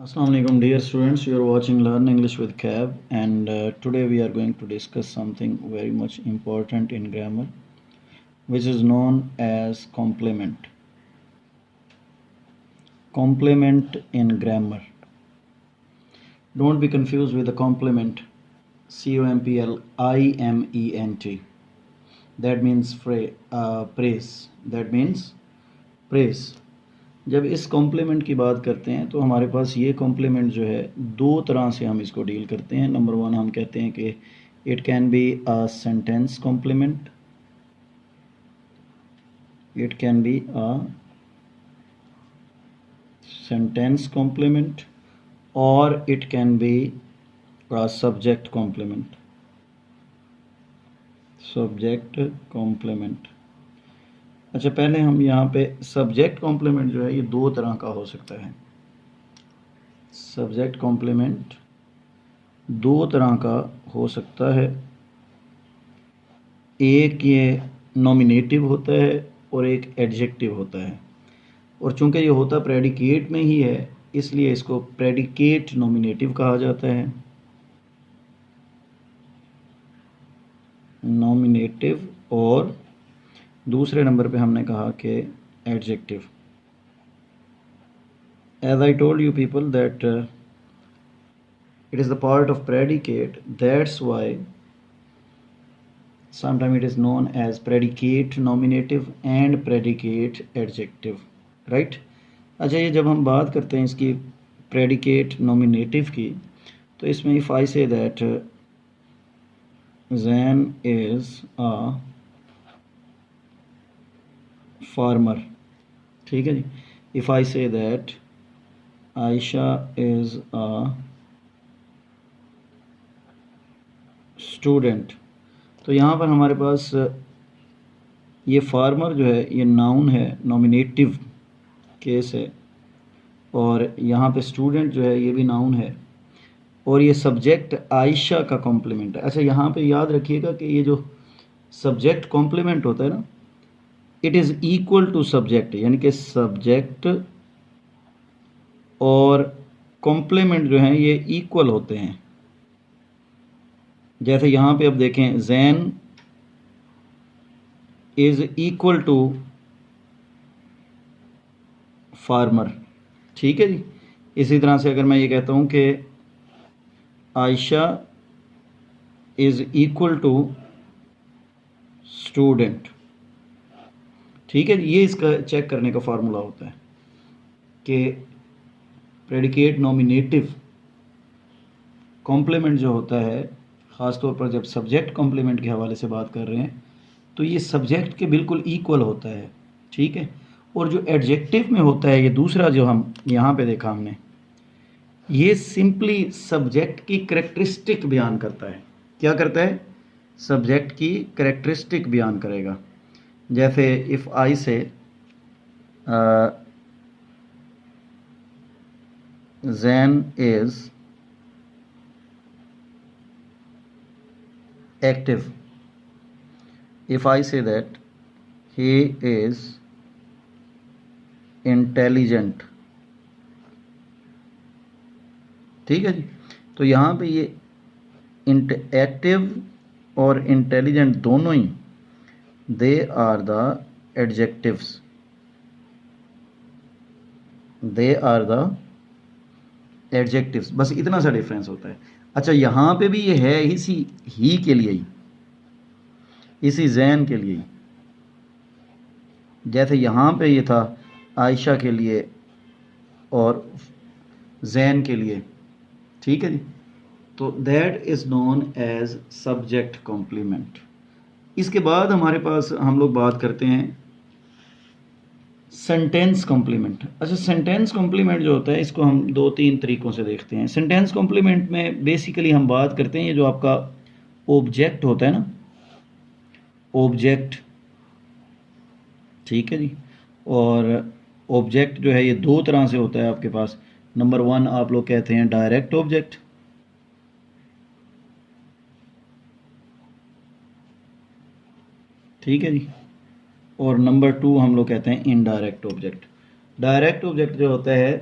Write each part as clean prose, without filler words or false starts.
Assalamu alaikum dear students, you are watching Learn English with Cab, and today we are going to discuss something very much important in grammar, which is known as complement. Complement in grammar. Don't be confused with the complement, COMPLIMENT. That means praise. That means praise. जब इस complement की बात करते हैं तो हमारे पास ये complement जो है दो तरह से हम इसको डील करते हैं। नंबर वन, हम कहते हैं कि it can be a sentence complement, it can be a sentence complement, और it can be a subject complement. Subject complement. अच्छा, पहले हम यहाँ पे सब्जेक्ट कॉम्प्लीमेंट जो है ये दो तरह का हो सकता है। सब्जेक्ट कॉम्प्लीमेंट दो तरह का हो सकता है। एक ये नॉमिनेटिव होता है और एक एडजेक्टिव होता है, और चूंकि ये होता प्रेडिकेट में ही है इसलिए इसको प्रेडिकेट नॉमिनेटिव कहा जाता है। नॉमिनेटिव, और दूसरे नंबर पे हमने कहा कि adjective. As I told you people that it is the part of predicate, that's why sometimes it is known as predicate nominative and predicate adjective, right? अच्छा, ये जब हम बात करते हैं इसकी predicate nominative की, तो इसमें if I say that Zain is a farmer, ठीक है जी। if I say that Aisha is a student, तो यहाँ पर हमारे पास ये फार्मर जो है ये नाउन है, नॉमिनेटिव केस है, और यहाँ पे स्टूडेंट जो है ये भी नाउन है, और ये सब्जेक्ट आयशा का कॉम्प्लीमेंट है। अच्छा, यहाँ पे याद रखिएगा कि ये जो सब्जेक्ट कॉम्प्लीमेंट होता है ना, it is equal to subject, यानी कि सब्जेक्ट और कॉम्प्लीमेंट जो हैं ये इक्वल होते हैं। जैसे यहाँ पे अब देखें, Jain is equal to farmer, ठीक है जी। इसी तरह से अगर मैं ये कहता हूँ कि Ayesha is equal to student, ठीक है, ये इसका चेक करने का फार्मूला होता है कि प्रेडिकेट नॉमिनेटिव कॉम्प्लीमेंट जो होता है, ख़ासतौर पर जब सब्जेक्ट कॉम्प्लीमेंट के हवाले से बात कर रहे हैं, तो ये सब्जेक्ट के बिल्कुल इक्वल होता है, ठीक है। और जो एडजेक्टिव में होता है, ये दूसरा जो हम यहाँ पे देखा हमने, ये सिंपली सब्जेक्ट की करेक्टरिस्टिक बयान करता है। क्या करता है? सब्जेक्ट की करेक्टरिस्टिक बयान करेगा। जैसे इफ़ आई से Jain is active, if I say that he is intelligent, ठीक है जी। तो यहाँ पे ये एक्टिव और इंटेलिजेंट दोनों ही they are the adjectives, they are the adjectives, बस इतना सा डिफरेंस होता है। अच्छा, यहाँ पे भी ये है इसी ही के लिए ही, इसी जैन के लिए ही। जैसे यहाँ पे ये था आयशा के लिए और जैन के लिए, ठीक है जी। तो that is known as subject complement. इसके बाद हमारे पास हम लोग बात करते हैं सेंटेंस कॉम्प्लीमेंट। अच्छा, सेंटेंस कॉम्प्लीमेंट जो होता है इसको हम दो तीन तरीक़ों से देखते हैं। सेंटेंस कॉम्प्लीमेंट में बेसिकली हम बात करते हैं ये जो आपका ऑब्जेक्ट होता है ना, ऑब्जेक्ट, ठीक है जी। और ऑब्जेक्ट जो है ये दो तरह से होता है आपके पास। नंबर वन आप लोग कहते हैं डायरेक्ट ऑब्जेक्ट, ठीक है जी, और नंबर टू हम लोग कहते हैं इनडायरेक्ट ऑब्जेक्ट। डायरेक्ट ऑब्जेक्ट जो होता है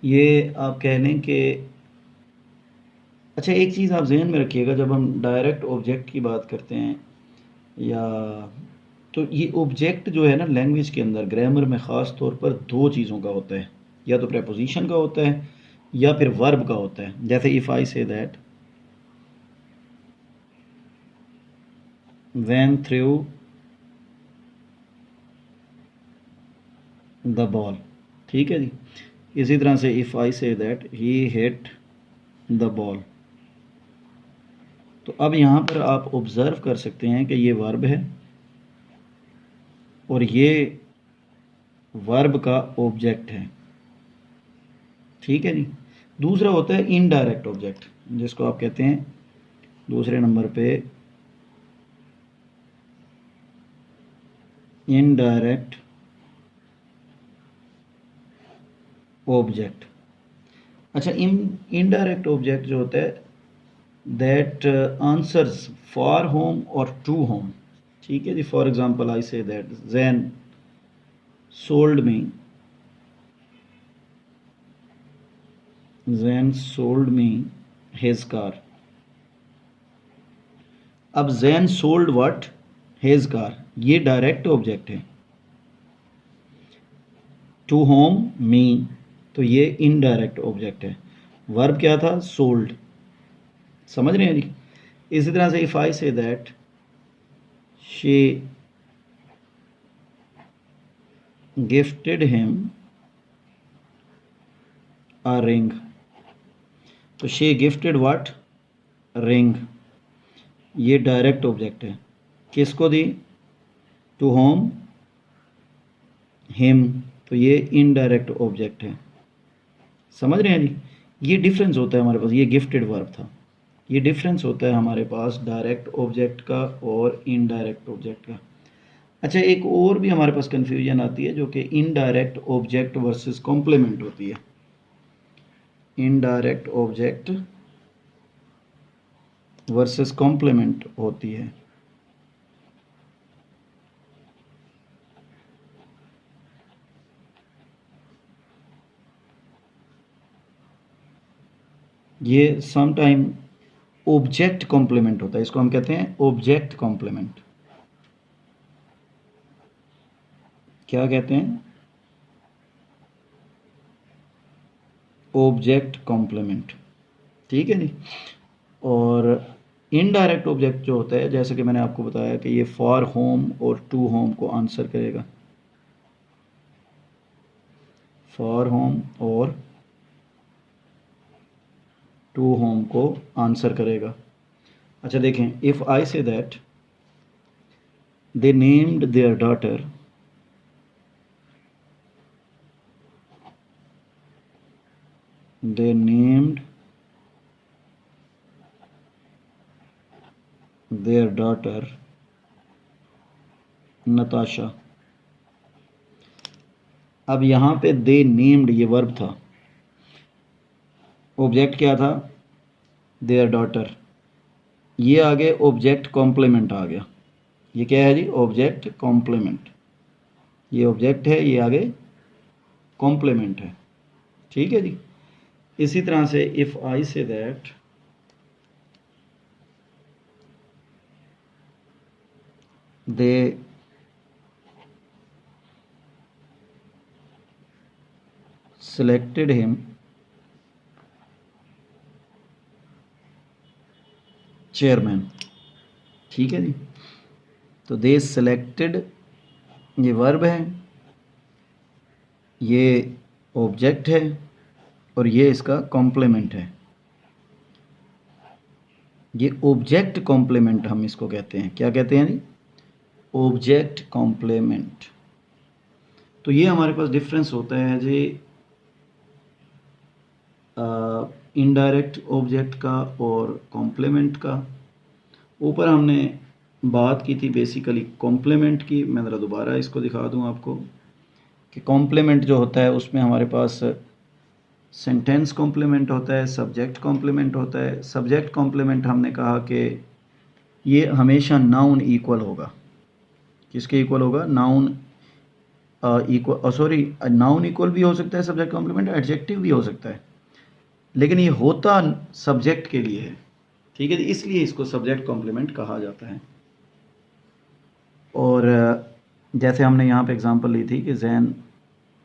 ये आप कह लें कि अच्छा, एक चीज़ आप जहन में रखिएगा, जब हम डायरेक्ट ऑब्जेक्ट की बात करते हैं या तो ये ऑब्जेक्ट जो है ना लैंग्वेज के अंदर ग्रामर में ख़ास तौर पर दो चीज़ों का होता है, या तो प्रेपोजिशन का होता है या फिर वर्ब का होता है। जैसे if I say that when through the ball, ठीक है जी। इसी तरह से if I say that he hit the ball. तो अब यहाँ पर आप ऑब्ज़र्व कर सकते हैं कि ये वर्ब है और ये वर्ब का ऑब्जेक्ट है, ठीक है जी। दूसरा होता है इनडायरेक्ट ऑब्जेक्ट, जिसको आप कहते हैं दूसरे नंबर पे इनडायरेक्ट ऑब्जेक्ट। अच्छा, इनडायरेक्ट ऑब्जेक्ट जो होता है दैट आंसर्स फॉर होम और टू होम, ठीक है जी। For example I say that Jane sold me, Jane sold me his car. अब Jane sold what, his car, ये डायरेक्ट ऑब्जेक्ट है। टू होम मी, तो ये इनडायरेक्ट ऑब्जेक्ट है। वर्ब क्या था, सोल्ड, समझ रहे हैं जी। इसी तरह से if I say that she gifted him a ring, तो शी गिफ्टेड व्हाट, रिंग, ये डायरेक्ट ऑब्जेक्ट है। किसको दी, टू होम, हिम, तो ये इनडायरेक्ट ऑब्जेक्ट है। समझ रहे हैं जी। ये डिफरेंस होता है हमारे पास, ये गिफ्टेड वर्ब था, ये डिफरेंस होता है हमारे पास डायरेक्ट ऑब्जेक्ट का और इनडायरेक्ट ऑब्जेक्ट का। अच्छा, एक और भी हमारे पास कन्फ्यूजन आती है जो कि इनडायरेक्ट ऑब्जेक्ट वर्सेस कॉम्प्लीमेंट होती है। इनडायरेक्ट ऑब्जेक्ट वर्सेस कॉम्प्लीमेंट होती है। ये सम टाइम ऑब्जेक्ट कॉम्प्लीमेंट होता है, इसको हम कहते हैं ऑब्जेक्ट कॉम्प्लीमेंट। क्या कहते हैं, ऑब्जेक्ट कॉम्प्लीमेंट, ठीक है जी। और इनडायरेक्ट ऑब्जेक्ट जो होता है, जैसे कि मैंने आपको बताया कि ये फॉर होम और टू होम को आंसर करेगा, फॉर होम और टू होम को आंसर करेगा। अच्छा देखें, if I say that they named there daughter, they named their daughter Natasha. अब यहाँ पे दे नेम्ड ये वर्ब था, ऑब्जेक्ट क्या था, देयर डॉटर, ये आगे ऑब्जेक्ट कॉम्प्लीमेंट आ गया। ये क्या है जी, ऑब्जेक्ट कॉम्प्लीमेंट, ये ऑब्जेक्ट है, ये आगे कॉम्प्लीमेंट है, ठीक है जी। इसी तरह से if I say that they selected him chairman, ठीक है जी। तो दे सेलेक्टेड ये वर्ब है, ये ऑब्जेक्ट है और ये इसका कॉम्प्लीमेंट है। ये ऑब्जेक्ट कॉम्प्लीमेंट हम इसको कहते हैं, क्या कहते हैं जी, ऑब्जेक्ट कॉम्प्लीमेंट। तो ये हमारे पास डिफरेंस होता है जी इनडायरेक्ट ऑब्जेक्ट का और कॉम्प्लीमेंट का। ऊपर हमने बात की थी बेसिकली कॉम्प्लीमेंट की, मैं ज़रा दोबारा इसको दिखा दूं आपको कि कॉम्प्लीमेंट जो होता है उसमें हमारे पास सेंटेंस कॉम्प्लीमेंट होता है, सब्जेक्ट कॉम्प्लीमेंट होता है। सब्जेक्ट कॉम्प्लीमेंट हमने कहा कि ये हमेशा नाउन इक्वल होगा, किसके इक्वल होगा, noun equal, sorry, noun equal भी हो सकता है सब्जेक्ट कॉम्प्लीमेंट, एडजेक्टिव भी हो सकता है, लेकिन ये होता सब्जेक्ट के लिए है, ठीक है जी, इसलिए इसको सब्जेक्ट कॉम्प्लीमेंट कहा जाता है। और जैसे हमने यहाँ पे एग्जांपल ली थी कि Jain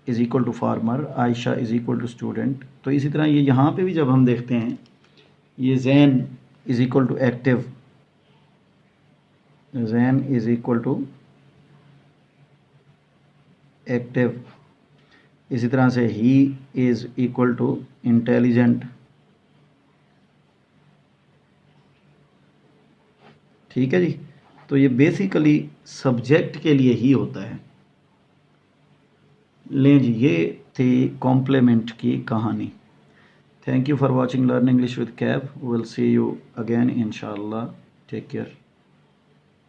is equal to farmer, Ayesha is equal to student, तो इसी तरह ये यहाँ पे भी जब हम देखते हैं ये Jain is equal to active, Jain is equal to active, इसी तरह से ही इज़ इक्वल टू इंटेलिजेंट, ठीक है जी। तो ये बेसिकली सब्जेक्ट के लिए ही होता है। लें जी, ये थी कॉम्प्लीमेंट की कहानी। Thank you for watching learn English with Cab. Will see you again इंशाल्लाह। Take care.